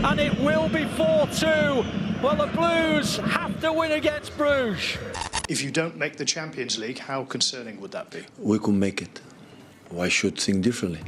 and it will be 4-2. Well, the Blues have to win against Bruges. If you don't make the Champions League, how concerning would that be? We could make it. Why should think differently?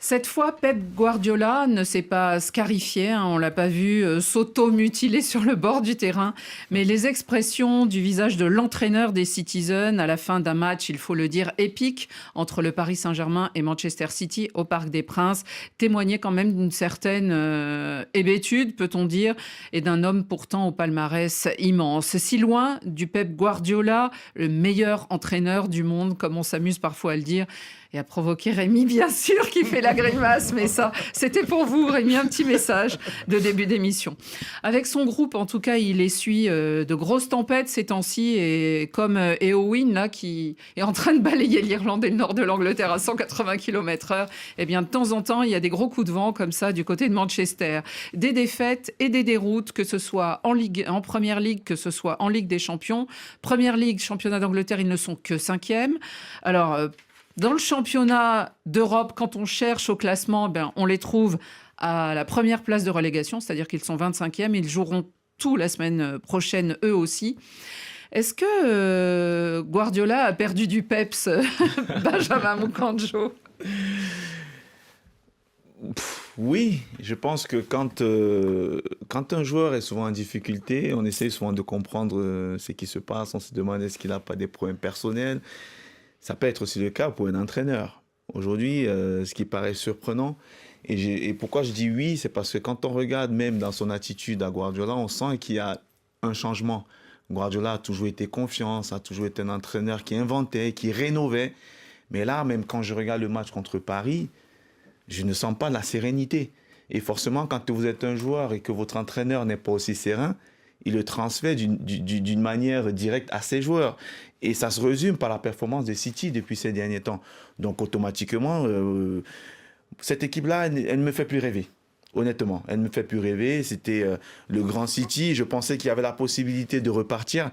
Cette fois, Pep Guardiola ne s'est pas scarifié, on ne l'a pas vu s'auto-mutiler sur le bord du terrain, mais les expressions du visage de l'entraîneur des Citizens à la fin d'un match, il faut le dire, épique, entre le Paris Saint-Germain et Manchester City au Parc des Princes, témoignaient quand même d'une certaine hébétude, peut-on dire, et d'un homme pourtant au palmarès immense. Si loin du Pep Guardiola, le meilleur entraîneur du monde, comme on s'amuse parfois à le dire, et à provoquer Rémi, bien sûr, qui fait la grimace. Mais ça, c'était pour vous, Rémi, un petit message de début d'émission. Avec son groupe, en tout cas, il essuie de grosses tempêtes ces temps-ci. Et comme Eowyn, là, qui est en train de balayer l'Irlande et le nord de l'Angleterre à 180 km/h, eh bien, de temps en temps, il y a des gros coups de vent comme ça du côté de Manchester. Des défaites et des déroutes, que ce soit en Première Ligue, que ce soit en Ligue des Champions. Première Ligue, championnat d'Angleterre, ils ne sont que 5e. Alors... dans le championnat d'Europe, quand on cherche au classement, on les trouve à la première place de relégation, c'est-à-dire qu'ils sont 25e. Ils joueront tout la semaine prochaine, eux aussi. Est-ce que Guardiola a perdu du peps, Benjamin Moukanjo? Oui, je pense que quand un joueur est souvent en difficulté, on essaye souvent de comprendre ce qui se passe, on se demande est-ce qu'il n'a pas des problèmes personnels. Ça peut être aussi le cas pour un entraîneur. Aujourd'hui, ce qui paraît surprenant, et pourquoi je dis oui, c'est parce que quand on regarde même dans son attitude à Guardiola, on sent qu'il y a un changement. Guardiola a toujours été confiant, a toujours été un entraîneur qui inventait, qui rénovait. Mais là, même quand je regarde le match contre Paris, je ne sens pas la sérénité. Et forcément, quand vous êtes un joueur et que votre entraîneur n'est pas aussi serein, il le transfère d'une manière directe à ses joueurs. Et ça se résume par la performance de City depuis ces derniers temps. Donc automatiquement, cette équipe-là, elle ne me fait plus rêver. Honnêtement, elle ne me fait plus rêver. C'était le grand City. Je pensais qu'il y avait la possibilité de repartir.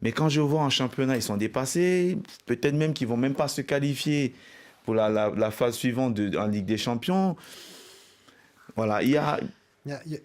Mais quand je vois en championnat, ils sont dépassés. Peut-être même qu'ils ne vont même pas se qualifier pour la phase suivante en Ligue des Champions. Voilà, il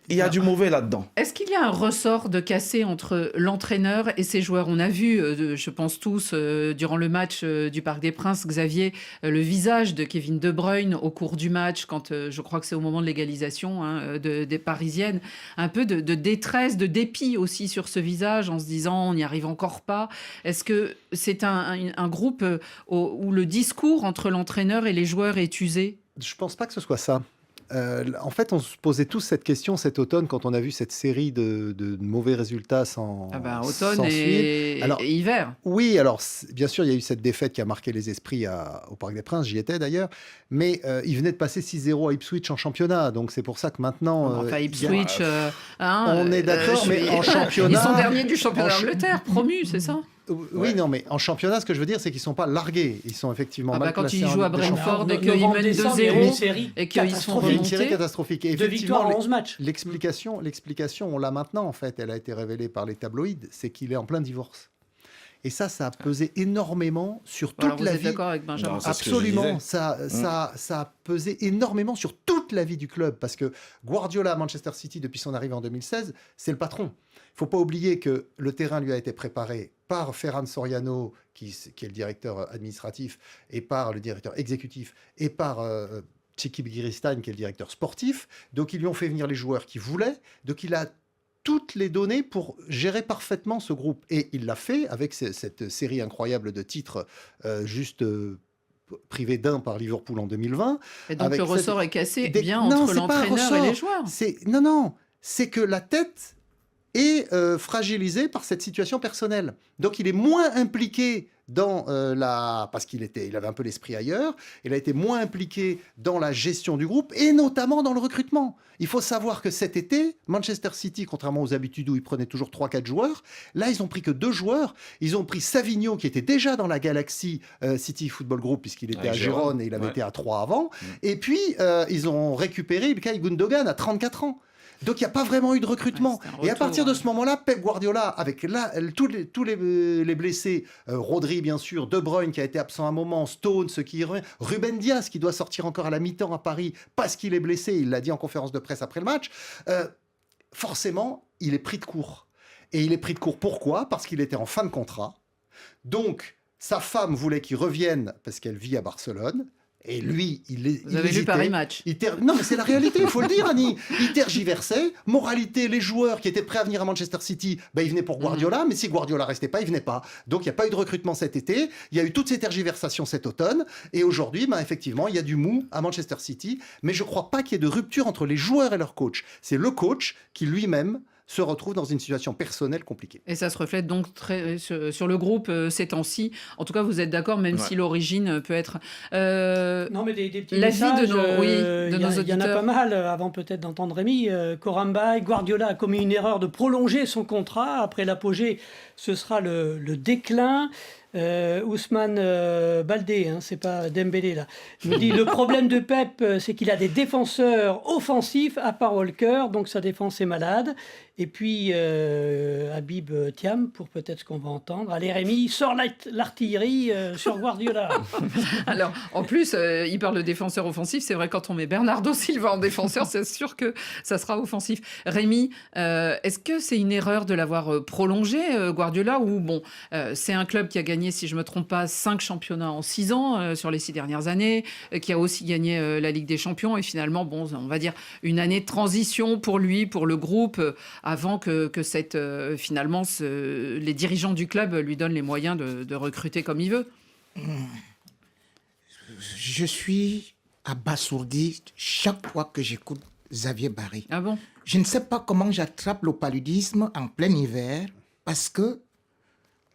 y a du mauvais là-dedans. Est-ce qu'il y a un ressort de cassé entre l'entraîneur et ses joueurs? On a vu, je pense tous, durant le match du Parc des Princes, Xavier, le visage de Kevin De Bruyne au cours du match, quand je crois que c'est au moment de l'égalisation des Parisiennes, un peu de détresse, de dépit aussi sur ce visage, en se disant on n'y arrive encore pas. Est-ce que c'est un groupe où le discours entre l'entraîneur et les joueurs est usé? Je ne pense pas que ce soit ça. En fait, on se posait tous cette question cet automne quand on a vu cette série de mauvais résultats automne et hiver. Oui, alors bien sûr, il y a eu cette défaite qui a marqué les esprits au Parc des Princes, j'y étais d'ailleurs, mais ils venaient de passer 6-0 à Ipswich en championnat, donc c'est pour ça que maintenant... Ipswich, on est d'accord, mais en championnat... Ils sont derniers du championnat d'Angleterre, promus, c'est ça? Oui, non, mais en championnat, ce que je veux dire, c'est qu'ils ne sont pas largués. Ils sont effectivement mal quand classés. ils jouent à Brentford et qu'ils mènent 2-0 et qu'ils sont remontés. Une série catastrophique. Et 2 victoires en 11 matchs. L'explication, on l'a maintenant, en fait. Elle a été révélée par les tabloïds. C'est qu'il est en plein divorce. Et ça a pesé énormément sur toute la vie. Vous êtes d'accord avec Benjamin? Absolument. Ça a pesé énormément sur toute la vie du club. Parce que Guardiola à Manchester City, depuis son arrivée en 2016, c'est le patron. Il ne faut pas oublier que le terrain lui a été préparé par Ferran Soriano, qui est le directeur administratif, et par le directeur exécutif, et par Txiki Begiristain, qui est le directeur sportif. Donc, ils lui ont fait venir les joueurs qu'il voulait. Donc, il a toutes les données pour gérer parfaitement ce groupe. Et il l'a fait avec cette série incroyable de titres privé d'un par Liverpool en 2020. Et donc, le ressort est cassé entre l'entraîneur et les joueurs. Non, c'est que la tête est fragilisé par cette situation personnelle. Donc il est moins impliqué dans parce qu'il avait un peu l'esprit ailleurs, il a été moins impliqué dans la gestion du groupe et notamment dans le recrutement. Il faut savoir que cet été, Manchester City, contrairement aux habitudes où ils prenaient toujours 3-4 joueurs, là ils ont pris que 2 joueurs. Ils ont pris Savigno qui était déjà dans la Galaxy City Football Group puisqu'il était à Gérone et il avait été à 3 avant. Et puis ils ont récupéré Ilkay Gundogan à 34 ans. Donc il n'y a pas vraiment eu de recrutement. Ouais, et à partir de ouais. ce moment-là, Pep Guardiola, avec tous les blessés, Rodri bien sûr, De Bruyne qui a été absent un moment, Stones qui revient, Ruben Dias qui doit sortir encore à la mi-temps à Paris parce qu'il est blessé, il l'a dit en conférence de presse après le match, forcément, il est pris de court. Et il est pris de court pourquoi ? Parce qu'il était en fin de contrat. Donc, sa femme voulait qu'il revienne parce qu'elle vit à Barcelone. Et lui, il Vous avez lu Paris Match. Non, mais c'est la réalité, il faut le dire, Annie. Il tergiversait. Moralité, les joueurs qui étaient prêts à venir à Manchester City, ils venaient pour Guardiola, mais si Guardiola restait pas, ils venaient pas. Donc, il n'y a pas eu de recrutement cet été. Il y a eu toutes ces tergiversations cet automne. Et aujourd'hui, effectivement, il y a du mou à Manchester City. Mais je ne crois pas qu'il y ait de rupture entre les joueurs et leur coach. C'est le coach qui lui-même se retrouve dans une situation personnelle compliquée. Et ça se reflète donc très, sur le groupe ces temps-ci. En tout cas, vous êtes d'accord, même si l'origine peut être... Non, mais des petits l'avis messages, de nos il y en a auditeurs. pas mal, avant peut-être d'entendre Rémi. Coramba, Guardiola a commis une erreur de prolonger son contrat. Après l'apogée, ce sera le déclin. Ousmane Baldé, c'est pas Dembélé là, nous dit le problème de Pep, c'est qu'il a des défenseurs offensifs à part Walker, donc sa défense est malade. Et puis Habib Thiam, pour peut-être ce qu'on va entendre. Allez Rémi, sors l'artillerie sur Guardiola. Alors, en plus, il parle de défenseur offensif. C'est vrai, quand on met Bernardo Silva en défenseur, c'est sûr que ça sera offensif. Rémi, est-ce que c'est une erreur de l'avoir prolongé, Guardiola, ou bon, c'est un club qui a gagné, si je ne me trompe pas, 5 championnats en 6 ans, sur les 6 dernières années, qui a aussi gagné la Ligue des Champions, et finalement, bon, on va dire une année de transition pour lui, pour le groupe, avant que finalement les dirigeants du club lui donnent les moyens de recruter comme il veut. Je suis abasourdi chaque fois que j'écoute Xavier Barry. Ah bon ? Je ne sais pas comment j'attrape le paludisme en plein hiver, parce que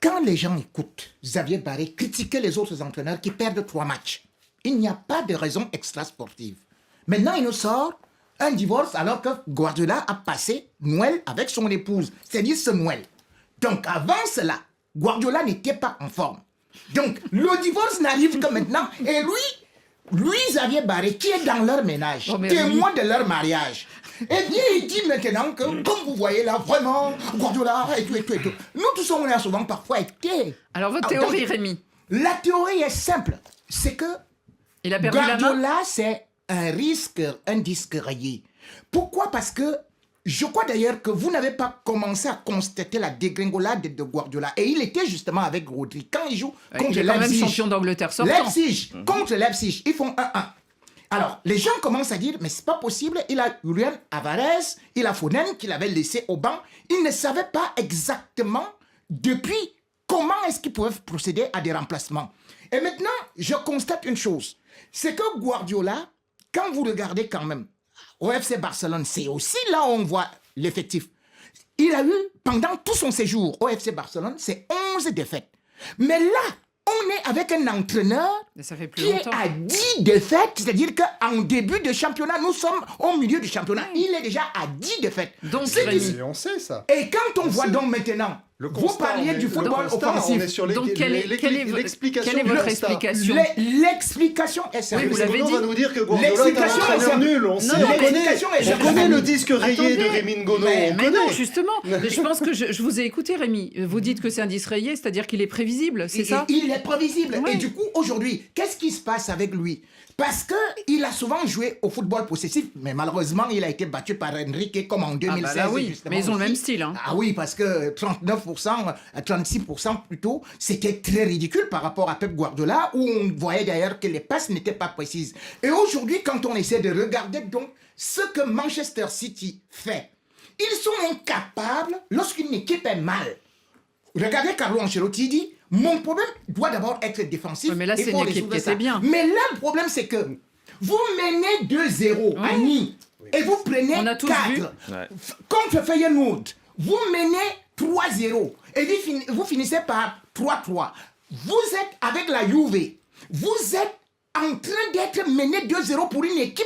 quand les gens écoutent Xavier Barry critiquer les autres entraîneurs qui perdent 3 matchs, il n'y a pas de raison extra-sportive. Maintenant, il nous sort un divorce alors que Guardiola a passé Noël avec son épouse, c'est-à-dire ce Noël. Donc avant cela, Guardiola n'était pas en forme. Donc le divorce n'arrive que maintenant. Et lui Xavier Barry, qui est dans leur ménage, témoin de leur mariage, et bien il dit maintenant que, comme vous voyez là, vraiment, Guardiola et tout. Nous tous on a souvent parfois été... Alors votre théorie, Rémi ? La théorie est simple, c'est que il a perdu la main. Guardiola, c'est un risque, un disque rayé. Pourquoi ? Parce que je crois d'ailleurs que vous n'avez pas commencé à constater la dégringolade de Guardiola. Et il était justement avec Rodri. Quand il joue contre il est quand même champion d'Angleterre sortant. Leipzig, contre Leipzig, ils font 1-1. Alors, les gens commencent à dire, mais c'est pas possible, il a Julian Alvarez, il a Foden qu'il avait laissé au banc. Ils ne savaient pas exactement depuis comment est-ce qu'ils pouvaient procéder à des remplacements. Et maintenant, je constate une chose, c'est que Guardiola, quand vous regardez quand même, au FC Barcelone, c'est aussi là où on voit l'effectif. Il a eu, pendant tout son séjour au FC Barcelone, c'est 11 défaites. Mais là, on est avec un entraîneur qui est à 10 défaites, c'est-à-dire qu'en début de championnat, nous sommes au milieu du championnat. Il est déjà à 10 défaites. Donc, Et on sait ça. Et quand on voit donc maintenant, vous parliez du football offensif. On est sur Donc, quelle est votre explication ? L'explication est simple. Oui, vous l'avez dit. On va nous dire que Guardiola est un entraîneur nul. On sait, on connaît le disque rayé de Rémi Ngono. Mais non, justement. Je pense que je vous ai écouté, Rémi. Vous dites que c'est un disque rayé, c'est-à-dire qu'il est prévisible, c'est ça ? Il est prévisible. Oui. Et du coup, aujourd'hui, qu'est-ce qui se passe avec lui ? Parce qu'il a souvent joué au football possessif, mais malheureusement, il a été battu par Enrique comme en 2016. Oui, justement, mais ils ont le aussi. même style. Ah oui, parce que 39%, 36% plutôt, c'était très ridicule par rapport à Pep Guardiola, où on voyait d'ailleurs que les passes n'étaient pas précises. Et aujourd'hui, quand on essaie de regarder donc ce que Manchester City fait, ils sont incapables, lorsqu'une équipe est mal. Regardez Carlo Ancelotti dit, mon problème doit d'abord être défensif. Oui, mais là, c'est une équipe qui était bien. Mais là, le problème, c'est que vous menez 2-0 à Nice et vous prenez On a tous 4. vu. Contre Feyenoord, vous menez 3-0 et vous finissez par 3-3. Vous êtes avec la Juve. Vous êtes en train d'être mené 2-0 pour une équipe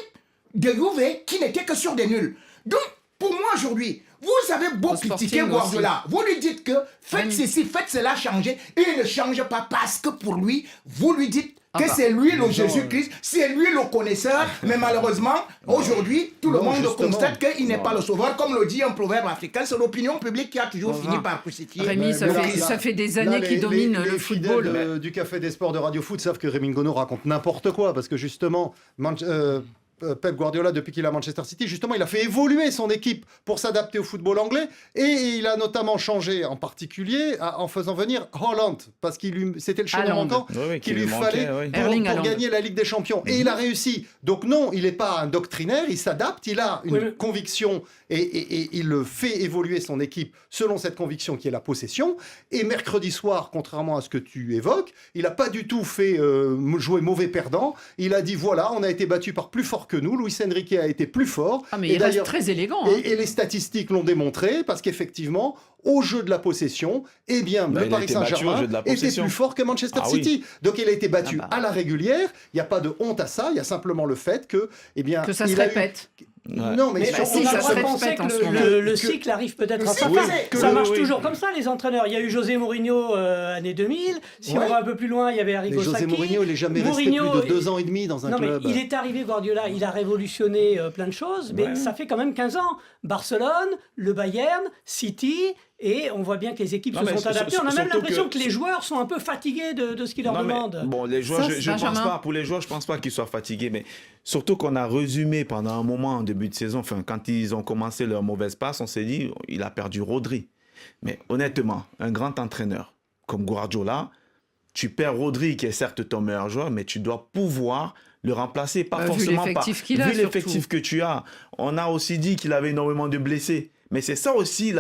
de Juve qui n'était que sur des nuls. Donc, pour moi, aujourd'hui, vous avez beau Au Sporting critiquer Guardiola, vous lui dites que faites Rémi. ceci, faites cela changer, et il ne change pas parce que pour lui, vous lui dites que bah, c'est lui le Jésus-Christ, c'est lui le connaisseur, mais malheureusement, aujourd'hui, tout le Non, monde justement. constate qu'il n'est pas le sauveur, comme le dit un proverbe africain, c'est l'opinion publique qui a toujours fini par crucifier. Rémi, ça, Mais fait, là, ça fait des là, années qu'il domine les le fidèles, football. du Café des Sports de Radio Foot savent que Rémi Ngono raconte n'importe quoi, parce que justement, Pep Guardiola, depuis qu'il est à Manchester City, justement, il a fait évoluer son équipe pour s'adapter au football anglais, et il a notamment changé, en particulier, en faisant venir Haaland, parce c'était le chaînon Haaland. manquant Oui, qu'il qui lui lui fallait manquait, oui. pour Erling Haaland. gagner la Ligue des Champions. Et il a réussi. Donc non, il n'est pas un doctrinaire, il s'adapte, il a une Oui, mais- conviction, et il le fait évoluer son équipe selon cette conviction qui est la possession. Et mercredi soir, contrairement à ce que tu évoques, il n'a pas du tout fait jouer mauvais perdant. Il a dit, voilà, on a été battu par plus fort que nous, Luis Enrique a été plus fort. Ah, mais Et il reste d'ailleurs- très élégant. hein. et les statistiques l'ont démontré, parce qu'effectivement, au jeu de la possession, eh bien, Mais le il a Paris été battu au Saint-Germain jeu de la était possession. plus fort que Manchester Ah oui. City. Donc il a été battu Ah bah. à la régulière. Il n'y a pas de honte à ça. Il y a simplement le fait que, eh bien, Que ça se il a eu- répète. Non, mais Mais surtout, si, on a ça le se droit de répète penser en que ce moment. le cycle arrive peut-être à sa Oui, fin. que- Ça oui, marche oui. toujours comme ça, les entraîneurs. Il y a eu José Mourinho année 2000. Si Ouais. on va un peu plus loin, il y avait Mais Arrigo José Sacchi. Mourinho, il n'est jamais Mourinho, resté plus de 2 ans et demi dans un Non, club. mais il est arrivé, Guardiola, il a révolutionné plein de choses, mais Ouais. ça fait quand même 15 ans. Barcelone, le Bayern, City, et on voit bien que les équipes Non, se mais sont adaptées. On a même surtout l'impression que- que les joueurs sont un peu fatigués de ce qu'ils leur Non, mais demandent. bon, les joueurs, Ça, je pense Benjamin. pas. Pour les joueurs, je pense pas qu'ils soient fatigués, mais surtout qu'on a résumé pendant un moment en début de saison, enfin, quand ils ont commencé leur mauvaise passe, on s'est dit, il a perdu Rodri. Mais honnêtement, un grand entraîneur comme Guardiola, tu perds Rodri, qui est certes ton meilleur joueur, mais tu dois pouvoir le remplacer, pas Vu forcément l'effectif par... qu'il a, Vu l'effectif surtout. que tu as. On a aussi dit qu'il avait énormément de blessés. Mais c'est ça aussi,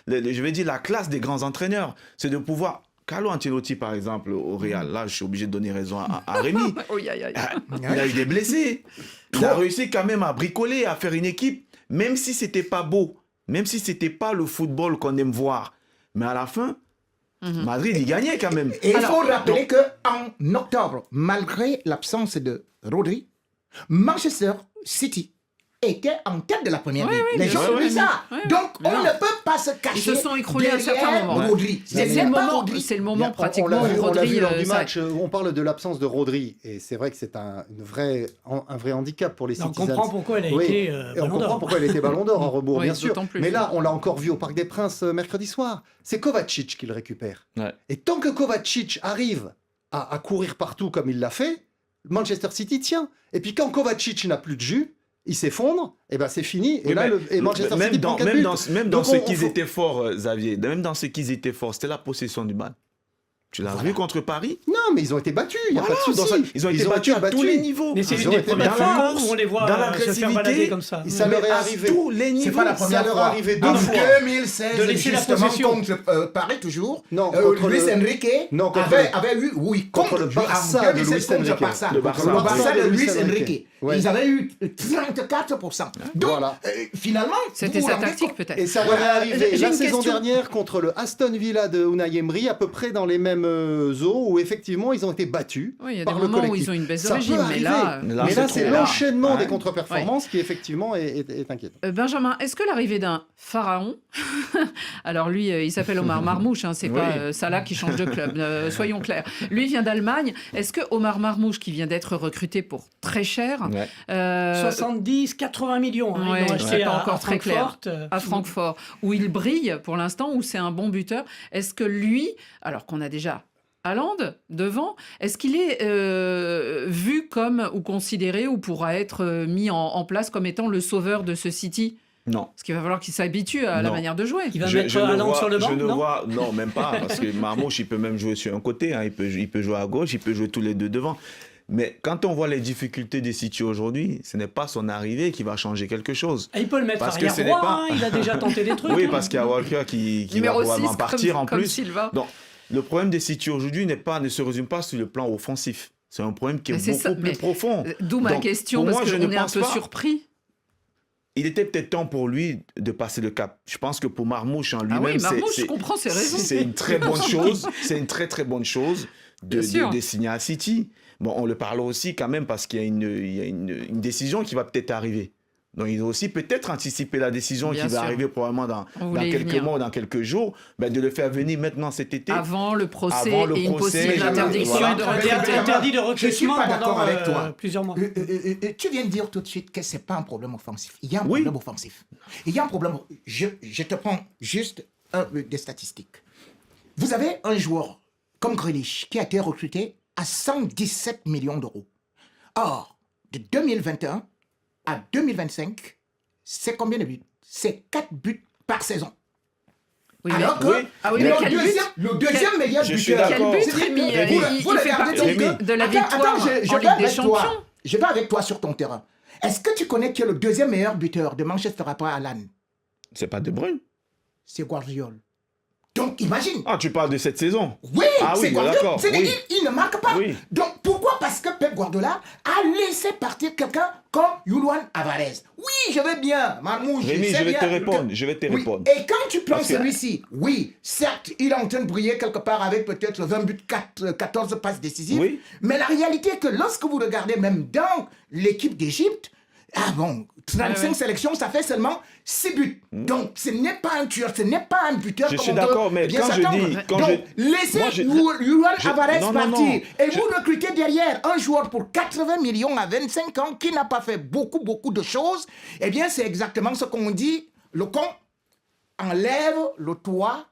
je vais dire, la classe des grands entraîneurs. C'est de pouvoir... Carlo Ancelotti, par exemple, au Real, là, je suis obligé de donner raison à Rémi. Oui, aïe, aïe. Il a eu des blessés. Il a réussi quand même à bricoler, à faire une équipe, même si c'était pas beau, même si c'était pas le football qu'on aime voir. Mais à la fin, Madrid, il gagnait quand même. Et il faut rappeler qu'en octobre, malgré l'absence de Rodri, Manchester City était en tête de la première ligue. Les gens sûr, oublient oui. ça. Oui, oui. Donc, Mais on non. ne peut pas se cacher Ils se sont écroulés à un certain derrière moment. Rodri. C'est C'est le pas moment, Rodri. c'est le Bien, moment on pratiquement l'a vu, où on l'a vu Rodri. lors du ça- match. On parle de l'absence de Rodri, et c'est vrai que c'est un vrai handicap pour les On Citizens. comprend pourquoi elle a Oui, été et on Ballon comprend d'Or. pourquoi elle était Ballon d'Or en rebours, Oui, bien sûr. d'autant plus. Mais là, on l'a encore vu au Parc des Princes mercredi soir. C'est Kovacic qui le récupère. Ouais. Et tant que Kovacic arrive à courir partout comme il l'a fait, Manchester City tient. Et puis quand Kovacic n'a plus de jus, il s'effondre, et ben c'est fini. Et Oui, là, mais Manchester même City dans, prend 4 même buts. dans, même dans Donc, ce on qu'ils faut- étaient forts, Xavier, même dans ce qu'ils étaient forts, c'était la possession du bal. Tu l'as vu contre Paris? Non, mais ils ont été battus, il n'y a Voilà, pas de dans souci. ça- ils ont été battus à tous les niveaux. Mais c'est Ils une ont des été premières dans fois la où course, on les voit dans se faire l'agressivité, balader comme ça. Et ça leur est à arrivé. tous les niveaux. C'est pas la Ça première leur est fois. arrivé deux En fois. 2016, De laisser la justement, possession. contre Paris toujours, Non, contre Luis le- Enrique Non, contre avait eu, oui, contre le Barça de Luis contre le Enrique. Barça. Le Barça. Le Barça de Luis Enrique. Enrique. Ouais. Ils avaient eu 34%. Donc, Voilà. finalement, C'était vous vous sa rendez tactique compte. peut-être. Et ça leur est arrivé J'ai la une saison question. dernière contre le Aston Villa de Unai Emery, à peu près dans les mêmes eaux, où effectivement ils ont été battus Oui, il y a des par le moments où collectif. ils ont une baisse de Ça régime, peut mais arriver. là, Mais là, c'est trop. l'enchaînement Ouais. des contre-performances qui effectivement est inquiétant. Benjamin, est-ce que l'arrivée d'un pharaon, alors lui, il s'appelle Omar Marmouche, hein, c'est Oui. pas Salah qui change de club, soyons clairs. Lui vient d'Allemagne. Est-ce que Omar Marmouche, qui vient d'être recruté pour très cher, Ouais. 70, 80 millions. Hein, Ouais, ils l'ont c'est acheté pas à encore très Francfort. à Francfort, où il brille pour l'instant, où c'est un bon buteur, est-ce que lui, alors qu'on a déjà Haaland devant, est-ce qu'il est vu comme ou considéré ou pourra être mis en place comme étant le sauveur de ce City? Non. Parce qu'il va falloir qu'il s'habitue à la Non. manière de jouer. Il va mettre Haaland sur le banc, je ne non vois, non, même pas, parce que Marmouche, il peut même jouer sur un côté, hein, il peut jouer à gauche, il peut jouer tous les deux devant. Mais quand on voit les difficultés des City aujourd'hui, ce n'est pas son arrivée qui va changer quelque chose. Ah, il peut le mettre Parce que ce arrière n'est droit, pas- hein, il a déjà tenté des trucs. Oui, hein. parce qu'il y a Walker qui va Numéro 6, probablement partir en comme plus. Silva. Donc, le problème des City aujourd'hui ne se résume pas sur le plan offensif. C'est un problème qui est Mais c'est beaucoup ça, plus mais profond. D'où ma Donc, question, pour parce moi, je qu'on ne est un pense peu pas. surpris. Il était peut-être temps pour lui de passer le cap. Je pense que pour Marmouche en Ah lui-même, oui, Marmouche, je comprends ses raisons. c'est une très bonne chose. C'est une très très bonne chose Bien sûr. de signer à City. Bon, on le parle aussi quand même parce qu'il y a une décision qui va peut-être arriver. Donc, ils ont aussi peut-être anticipé la décision Bien qui va sûr. arriver probablement dans voulait y quelques venir. mois ou dans quelques jours, de le faire venir maintenant cet été. Avant le procès Avant le et une procès, possible interdiction voilà. de Interdit recruter. Interdit de Je suis recrutement pas d'accord pendant avec toi. plusieurs mois. Tu viens de dire tout de suite que c'est pas un problème offensif. Il y a un Oui. problème offensif. Il y a un problème. Je te prends juste des statistiques. Vous avez un joueur comme Grealish qui a été recruté à 117 millions d'euros. Or, de 2021 à 2025, c'est combien de buts? C'est 4 buts par saison. Oui, Alors que oui. Ah oui, mais quel but le deuxième meilleur Je suis buteur. d'accord. Quel but, C'est Rémi? dit que Il vous fait regardez partie donc- de la Attends, victoire je en vais Ligue des avec Champions. toi. Je vais avec toi sur ton terrain. Est-ce que tu connais qui est le deuxième meilleur buteur de Manchester après Alan? C'est pas De Bruyne. C'est Guardiola. Donc imagine. Ah, tu parles de cette saison. Oui, Ah c'est oui, Guardiola. d'accord, C'est-à-dire, oui. il ne marque pas. Oui. Donc pourquoi? Parce que Pep Guardiola a laissé partir quelqu'un comme Julian Alvarez. Oui, je vais bien, Marmouche. Rémi, sais je vais bien te répondre. que- Je vais te Oui. répondre. Et quand tu prends Parce que- celui-ci, oui, certes, il est en train de briller quelque part avec peut-être 20 buts, 14 passes décisives. Oui. Mais la réalité est que lorsque vous regardez même dans l'équipe d'Égypte, 35 ouais. sélections, ça fait seulement 6 buts. Donc, ce n'est pas un tueur, ce n'est pas un buteur. Je comme suis on peut d'accord, mais bien quand je s'attendre. dis- quand Donc, je- laissez moi, je- Julian je- Alvarez non, non, partir. non. Et vous recrutez derrière un joueur pour 80 millions à 25 ans qui n'a pas fait beaucoup de choses. Eh bien, c'est exactement ce qu'on dit. Le con enlève le toit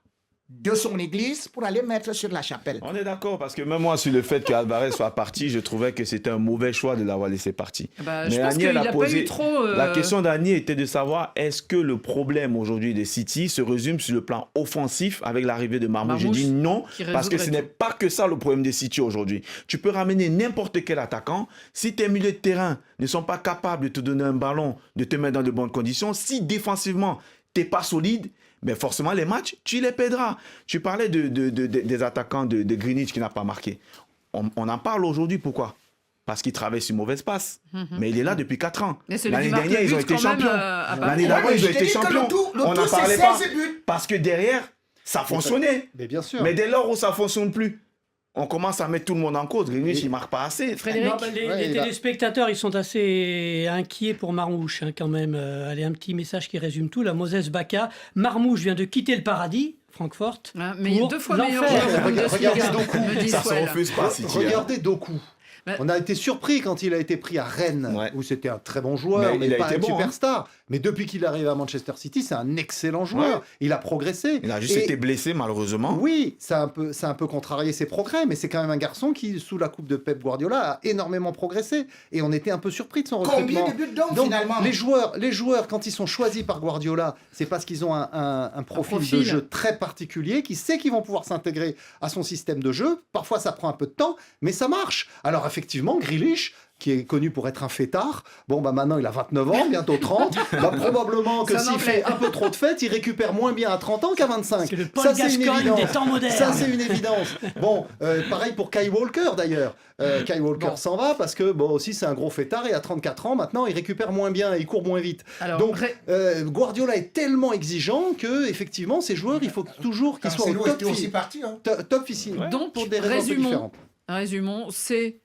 de son église pour aller mettre sur la chapelle. On est d'accord, parce que même moi, sur le fait qu'Alvarez soit parti, je trouvais que c'était un mauvais choix de l'avoir laissé partir. Bah, Mais je pense Annie, qu'il elle n'a pas posé- eu trop... La question d'Annie était de savoir est-ce que le problème aujourd'hui de City se résume sur le plan offensif avec l'arrivée de Marmouche. J'ai Marmouche, dit non, qui parce que ce résoudrait n'est pas que ça le problème de City aujourd'hui. Tu peux ramener n'importe quel attaquant. Si tes milieux de terrain ne sont pas capables de te donner un ballon, de te mettre dans de bonnes conditions, si défensivement, tu n'es pas solide, mais forcément, les matchs, tu les perdras. Tu parlais des attaquants de Greenwich qui n'a pas marqué. On en parle aujourd'hui, pourquoi? Parce qu'il travaille sur mauvaise passe. Mais il est là depuis 4 ans. Mais celui L'année qui marque dernière, le ils ont but, été quand même, champions. à Paris. L'année d'avant, Ouais, ils ont je t'ai été dit que champions. le On tout, n'en c'est parlait 16 pas. buts. Parce que derrière, ça fonctionnait. Mais bien sûr. Mais dès lors où ça ne fonctionne plus, on commence à mettre tout le monde en cause. Greenwich, il ne marque pas assez. Frédéric, Non, bah, les Ouais, il a- téléspectateurs, ils sont assez inquiets pour Marmouche, quand même. Allez, un petit message qui résume tout. La Moses Baka. Marmouche vient de quitter le paradis, Francfort. hein, mais il y a pour 2 fois l'enfer. meilleur joueur de Bundesliga, Regardez Doku. me dit Ça ne se Swell. refuse pas, City. Regardez Doku. Bah- On a été surpris quand il a été pris à Rennes, Ouais. où c'était un très bon joueur, Mais mais il a pas été un bon, superstar. Mais depuis qu'il arrive à Manchester City, c'est un excellent joueur. Ouais. Il a progressé. Il a juste Et- été blessé, malheureusement. Oui, ça a un peu contrarié ses progrès, mais c'est quand même un garçon qui, sous la coupe de Pep Guardiola, a énormément progressé. Et on était un peu surpris de son recrutement. Combien de buts donc, finalement? les joueurs, quand ils sont choisis par Guardiola, c'est parce qu'ils ont un profil de profil. jeu très particulier, qui sait qu'ils vont pouvoir s'intégrer à son système de jeu. Parfois, ça prend un peu de temps, mais ça marche. Alors, effectivement, Grealish, qui est connu pour être un fêtard. Bon, bah maintenant, il a 29 ans, bientôt 30. Bah, probablement que Ça s'il n'enlève. fait un peu trop de fêtes, il récupère moins bien à 30 ans qu'à 25. C'est le Paul Ça, c'est une Gascoigne évidence. des temps modernes. Ça, c'est une évidence. Bon, pareil pour Kai Walker, d'ailleurs. Kai Walker s'en va parce que, bon, aussi, c'est un gros fêtard et à 34 ans, maintenant, il récupère moins bien et il court moins vite. Alors, Donc, Guardiola est tellement exigeant que, effectivement, ces joueurs, il faut toujours qu'ils soient au Cancelo top, était aussi parti. Hein. top ici. Donc, pour des raisons un peu différentes. résumons, c'est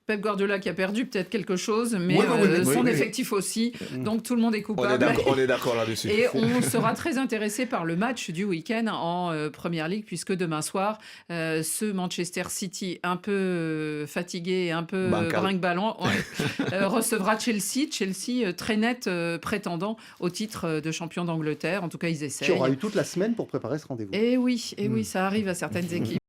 Pep Guardiola qui a perdu peut-être quelque chose, mais Oui, son oui. effectif aussi. Donc tout le monde est On coupable. est d'accord là-dessus. Et on sera très intéressé par le match du week-end en Première Ligue, puisque demain soir, ce Manchester City un peu fatigué, un peu Bancal. brinque-ballant, recevra Chelsea. Chelsea très net prétendant au titre de champion d'Angleterre. En tout cas, ils Qui essayent. aura eu toute la semaine pour préparer ce rendez-vous. Et oui, ça arrive à certaines équipes.